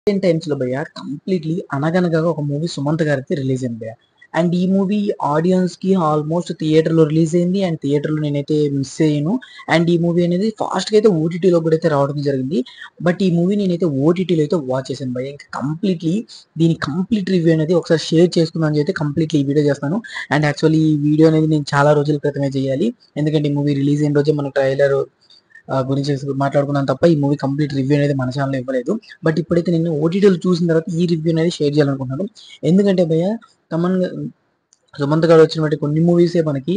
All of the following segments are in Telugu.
రీసెంట్ టైమ్స్‌లో భయ్య కంప్లీట్‌లీ 'అనగనగా' ఒక మూవీ సుమంత్ గారిది రిలీజ్ అయింది భయ్య. అండ్ ఈ మూవీ ఆడియన్స్‌కి ఆల్మోస్ట్ థియేటర్‌లో రిలీజ్ అయింది. అండ్ థియేటర్‌లో నేనైతే మిస్ అయ్యాను. అండ్ ఈ మూవీ అనేది ఫాస్ట్‌గా అయితే ఓటీటీలో కూడా అయితే రావడం జరిగింది. బట్ ఈ మూవీ నేనైతే ఓటీటీలో అయితే వాచ్ చేశాను భయ్య. ఇంకా కంప్లీట్‌లీ దీని కంప్లీట్ రివ్యూ అనేది ఒకసారి షేర్ చేసుకుందామని చెప్పి కంప్లీట్‌లీ ఈ వీడియో చేస్తున్నాను. అండ్ యాక్చువల్లీ ఈ వీడియో అనేది నేను చాలా రోజుల క్రితమే చేయాలి. ఎందుకంటే ఈ మూవీ రిలీజ్ అయిన రోజే మనకు ట్రైలర్ గురించి మాట్లాడుకున్నాను తప్ప ఈ మూవీ కంప్లీట్ రివ్యూ అనేది మన ఛానల్‌లో ఇవ్వలేదు. బట్ ఇప్పుడైతే నేను ఓటీటీలో చూసిన తర్వాత ఈ రివ్యూ అనేది షేర్ చేయాలనుకుంటున్నాను. ఎందుకంటే భయ్య తమన్ సుమంత్ గారు వచ్చినటువంటి కొన్ని మూవీసే మనకి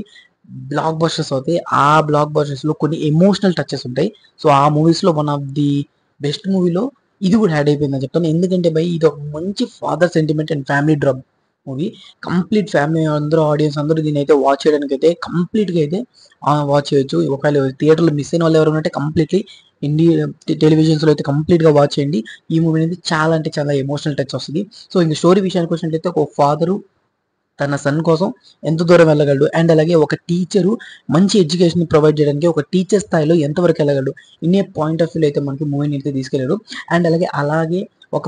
బ్లాక్ బస్టర్స్ అవుతాయి. ఆ బ్లాక్ బస్టర్స్‌లో కొన్ని ఎమోషనల్ టచెస్ ఉంటాయి. సో, ఆ మూవీస్‌లో వన్ ఆఫ్ ది బెస్ట్ మూవీలో ఇది కూడా యాడ్ అయిపోయిందని చెప్తాను. ఎందుకంటే భయ్ ఇది ఒక మంచి father sentiment and family drama movie. Complete family అందరూ ఆడియన్స్ అందరూ దీన్నైతే వాచ్ చేయడానికైతే కంప్లీట్‌గా అయితే వాచ్ చేయొచ్చు. ఒకవేళ థియేటర్‌లో మిస్ అయిన వాళ్ళు ఎవరైనా ఉంటే కంప్లీట్‌లీ టెలివిజన్స్‌లో అయితే కంప్లీట్‌గా వాచ్ చేయండి. ఈ మూవీ అనేది చాలా అంటే చాలా ఎమోషనల్ టచ్ వస్తది. సో, ఇంక స్టోరీ విషయానికి వచ్చినట్లయితే ఒక ఫాదరు తన సన్ కోసం ఎంత దూరం వెళ్ళగలడు అండ్ అలాగే ఒక టీచరు మంచి ఎడ్యుకేషన్ ప్రొవైడ్ చేయడానికి ఒక టీచర్ స్థాయిలో ఎంతవరకు వెళ్ళగలడు ఇన్ ఏ పాయింట్ ఆఫ్ వ్యూలో అయితే మనకి మూవీని అయితే తీసుకెళ్ళాడు. అండ్ అలాగే ఒక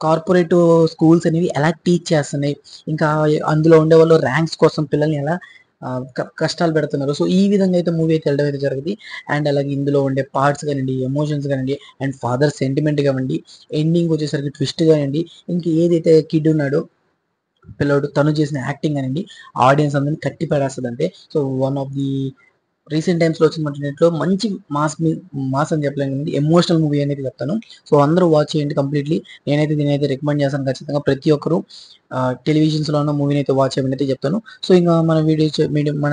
కార్పొరేట్ స్కూల్స్ అనేవి ఎలా టీచ్ చేస్తున్నాయి, ఇంకా అందులో ఉండే వాళ్ళు ర్యాంక్స్ కోసం పిల్లల్ని ఎలా కష్టాలు పెడుతున్నారు. సో, ఈ విధంగా అయితే మూవీ అయితే వెళ్ళడం అయితే జరిగింది. అండ్ అలాగే ఇందులో ఉండే పార్ట్స్ కానివ్వండి, ఎమోషన్స్ కానివ్వండి, అండ్ ఫాదర్ సెంటిమెంట్ కానివ్వండి, ఎండింగ్ వచ్చేసరికి ట్విస్ట్ కానివ్వండి, ఇంకా ఏదైతే కిడ్ ఉన్నాడో పిల్లోడు తను చేసిన యాక్టింగ్ అనండి ఆడియన్స్ అందరిని కట్టి పడేస్తదంటే. So, one of the recent టైమ్స్‌లో వచ్చిన నెట్‌లో మంచి మాస్ అని చెప్పలేను గానీ ఎమోషనల్ మూవీ అనేది చెప్తాను. సో, అందరూ వాచ్ చేయండి కంప్లీట్‌లీ. నేనైతే దీన్నైతే రికమెండ్ చేస్తాను ఖచ్చితంగా. ప్రతి ఒక్కరు టెలివిజన్స్‌లో ఉన్న మూవీని అయితే వాచ్ చేయమని అయితే చెప్తాను. సో, ఇంక మన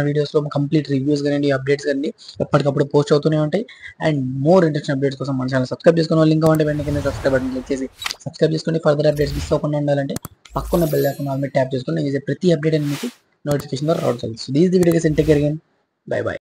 వీడియోస్‌లో కంప్లీట్ రివ్యూస్ గానియండి, అప్డేట్స్ గానియండి ఎప్పటికప్పుడు పోస్ట్ అవుతూనే ఉంటాయి. అండ్ మోర్ ఇంట్రెస్టింగ్ అప్డేట్స్ కోసం మన ఛానల్ సబ్స్క్రైబ్ చేసుకున్న వాళ్ళు ఇంకా ఉంటే వెంటనే కింద సబ్స్క్రైబ్ బటన్ క్లిక్ చేసి సబ్స్క్రైబ్ చేసుకోండి. ఫర్దర్ అప్డేట్స్ మిస్ అవ్వకుండా ఉండాలంటే పక్కన బెల్ ఐకాన్ ఆల్ మీద ట్యాప్ చేసుకొని నేను చేసే ప్రతి అప్డేట్ అనేది మీకు నోటిఫికేషన్ ద్వారా రావడం జరుగుతుంది. So, this the video guys, take care again. By by.